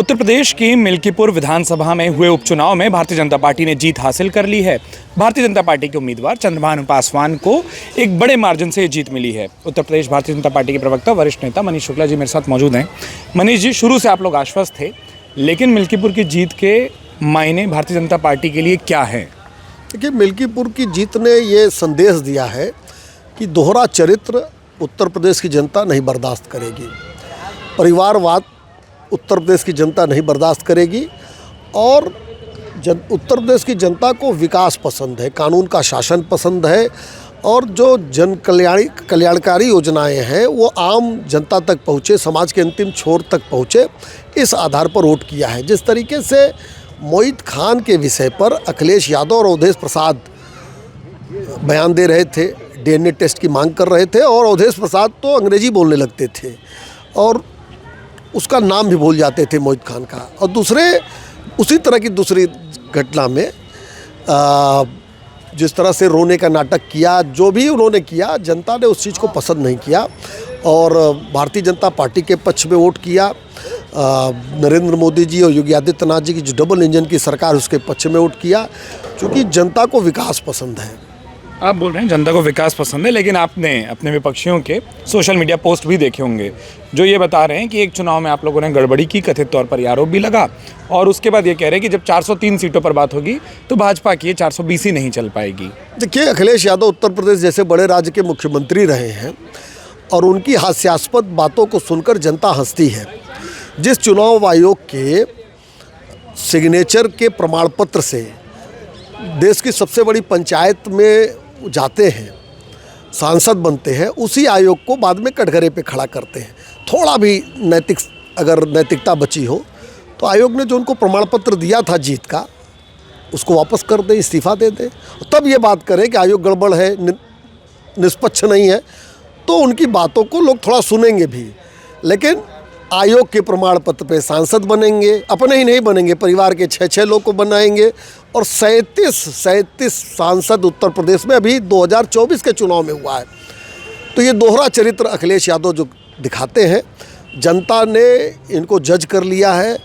उत्तर प्रदेश की मिल्कीपुर विधानसभा में हुए उपचुनाव में भारतीय जनता पार्टी ने जीत हासिल कर ली है। भारतीय जनता पार्टी के उम्मीदवार चंद्रभानु पासवान को एक बड़े मार्जिन से जीत मिली है। उत्तर प्रदेश भारतीय जनता पार्टी के प्रवक्ता वरिष्ठ नेता मनीष शुक्ला जी मेरे साथ मौजूद हैं। मनीष जी, शुरू से आप लोग आश्वस्त थे, लेकिन मिल्कीपुर की जीत के मायने भारतीय जनता पार्टी के लिए क्या है? देखिए, मिल्कीपुर की जीत ने ये संदेश दिया है कि दोहरा चरित्र उत्तर प्रदेश की जनता नहीं बर्दाश्त करेगी। परिवारवाद उत्तर प्रदेश की जनता नहीं बर्दाश्त करेगी और उत्तर प्रदेश की जनता को विकास पसंद है, कानून का शासन पसंद है और जो जन कल्याणकारी योजनाएं हैं वो आम जनता तक पहुँचे, समाज के अंतिम छोर तक पहुँचे, इस आधार पर वोट किया है। जिस तरीके से मोहित खान के विषय पर अखिलेश यादव और अवधेश प्रसाद बयान दे रहे थे, डीएनए टेस्ट की मांग कर रहे थे और अवधेश प्रसाद तो अंग्रेजी बोलने लगते थे और उसका नाम भी भूल जाते थे मोहित खान का। और दूसरे उसी तरह की दूसरी घटना में जिस तरह से रोने का नाटक किया, जो भी उन्होंने किया, जनता ने उस चीज़ को पसंद नहीं किया और भारतीय जनता पार्टी के पक्ष में वोट किया। नरेंद्र मोदी जी और योगी आदित्यनाथ जी की जो डबल इंजन की सरकार, उसके पक्ष में वोट किया, क्योंकि जनता को विकास पसंद है। आप बोल रहे हैं जनता को विकास पसंद है, लेकिन आपने अपने विपक्षियों के सोशल मीडिया पोस्ट भी देखे होंगे जो ये बता रहे हैं कि एक चुनाव में आप लोगों ने गड़बड़ी की, कथित तौर पर आरोप भी लगा और उसके बाद ये कह रहे हैं कि जब 403 सीटों पर बात होगी तो भाजपा की 420 ही नहीं चल पाएगी। देखिए, अखिलेश यादव उत्तर प्रदेश जैसे बड़े राज्य के मुख्यमंत्री रहे हैं और उनकी हास्यास्पद बातों को सुनकर जनता हंसती है। जिस चुनाव आयोग के सिग्नेचर के प्रमाण पत्र से देश की सबसे बड़ी पंचायत में जाते हैं, सांसद बनते हैं, उसी आयोग को बाद में कटघरे पे खड़ा करते हैं। थोड़ा भी अगर नैतिकता बची हो तो आयोग ने जो उनको प्रमाण पत्र दिया था जीत का, उसको वापस कर दे, इस्तीफा दे दे, तब ये बात करें कि आयोग गड़बड़ है, निष्पक्ष नहीं है, तो उनकी बातों को लोग थोड़ा सुनेंगे भी। लेकिन आयोग के प्रमाण पत्र पे सांसद बनेंगे, अपने ही नहीं बनेंगे, परिवार के 6 लोग को बनाएंगे और 37 सांसद उत्तर प्रदेश में अभी 2024 के चुनाव में हुआ है। तो ये दोहरा चरित्र अखिलेश यादव जो दिखाते हैं, जनता ने इनको जज कर लिया है।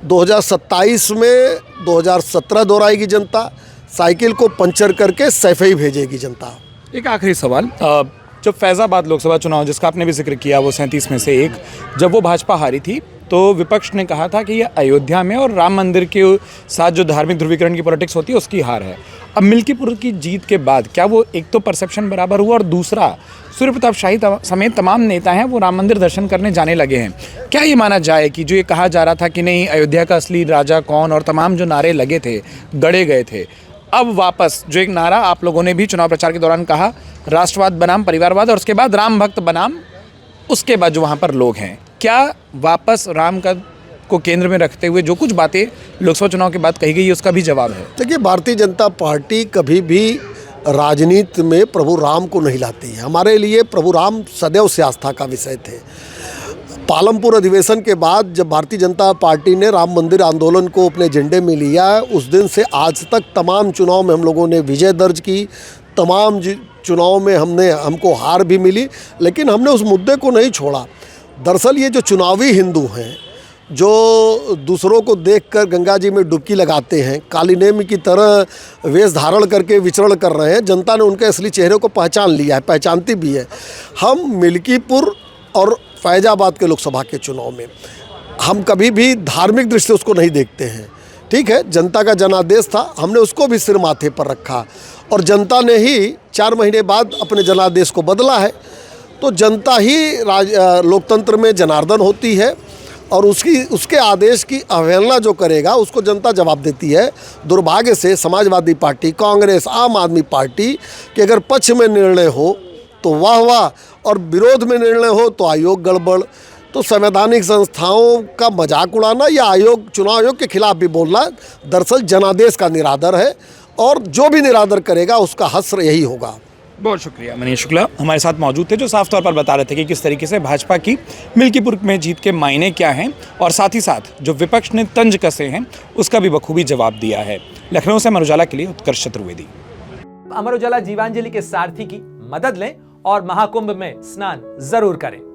2027 में 2017 दोहराएगी जनता, साइकिल को पंचर करके सैफई भेजेगी जनता। एक आखिरी सवाल, जब फैज़ाबाद लोकसभा चुनाव जिसका आपने भी जिक्र किया, वो 37 में से एक, जब वो भाजपा हारी थी तो विपक्ष ने कहा था कि ये अयोध्या में और राम मंदिर के साथ जो धार्मिक ध्रुवीकरण की पॉलिटिक्स होती है उसकी हार है। अब मिल्कीपुर की जीत के बाद क्या वो एक तो परसेप्शन बराबर हुआ और दूसरा सूर्य प्रताप शाही समेत तमाम नेता हैं वो राम मंदिर दर्शन करने जाने लगे हैं? क्या ये माना जाए कि जो ये कहा जा रहा था कि नहीं अयोध्या का असली राजा कौन और तमाम जो नारे लगे थे, गढ़े गए थे, अब वापस जो एक नारा आप लोगों ने भी चुनाव प्रचार के दौरान कहा, राष्ट्रवाद बनाम परिवारवाद और उसके बाद राम भक्त बनाम उसके बाद जो वहाँ पर लोग हैं, क्या वापस राम का को केंद्र में रखते हुए जो कुछ बातें लोकसभा चुनाव के बाद कही गई उसका भी जवाब है? देखिए, भारतीय जनता पार्टी कभी भी राजनीति में प्रभु राम को नहीं लाती है। हमारे लिए प्रभु राम सदैव से आस्था का विषय थे। पालमपुर अधिवेशन के बाद जब भारतीय जनता पार्टी ने राम मंदिर आंदोलन को अपने एजेंडे में लिया, उस दिन से आज तक तमाम चुनाव में हम लोगों ने विजय दर्ज की, तमाम चुनाव में हमको हार भी मिली, लेकिन हमने उस मुद्दे को नहीं छोड़ा। दरअसल ये जो चुनावी हिंदू हैं, जो दूसरों को देखकर गंगा जी में डुबकी लगाते हैं, काली नेमी की तरह वेश धारण करके विचरण कर रहे हैं, जनता ने उनके असली चेहरे को पहचान लिया है, पहचानती भी है। हम मिल्कीपुर और फैज़ाबाद के लोकसभा के चुनाव में हम कभी भी धार्मिक दृष्टि से उसको नहीं देखते हैं। ठीक है, जनता का जनादेश था, हमने उसको भी सिर माथे पर रखा और जनता ने ही 4 महीने बाद अपने जनादेश को बदला है। तो जनता ही लोकतंत्र में जनार्दन होती है और उसके आदेश की अवहेलना जो करेगा उसको जनता जवाब देती है। दुर्भाग्य से समाजवादी पार्टी, कांग्रेस, आम आदमी पार्टी के अगर पक्ष में निर्णय हो तो वाह वाह और विरोध में निर्णय हो तो आयोग गड़बड़। तो संवैधानिक संस्थाओं का मजाक उड़ाना या चुनाव आयोग के खिलाफ भी बोलना दरअसल जनादेश का निरादर है और जो भी निरादर करेगा उसका हश्र यही होगा। बहुत शुक्रिया। मनीष शुक्ला हमारे साथ मौजूद थे, जो साफ तौर पर बता रहे थे कि किस तरीके से भाजपा की मिल्कीपुर में जीत के मायने क्या हैं और साथ ही साथ जो विपक्ष ने तंज कसे हैं उसका भी बखूबी जवाब दिया है। लखनऊ से अमर उजाला के लिए उत्कर्ष चतुर्वेदी। अमर उजाला जीवांजलि के सारथी की मदद लें और महाकुंभ में स्नान जरूर करें।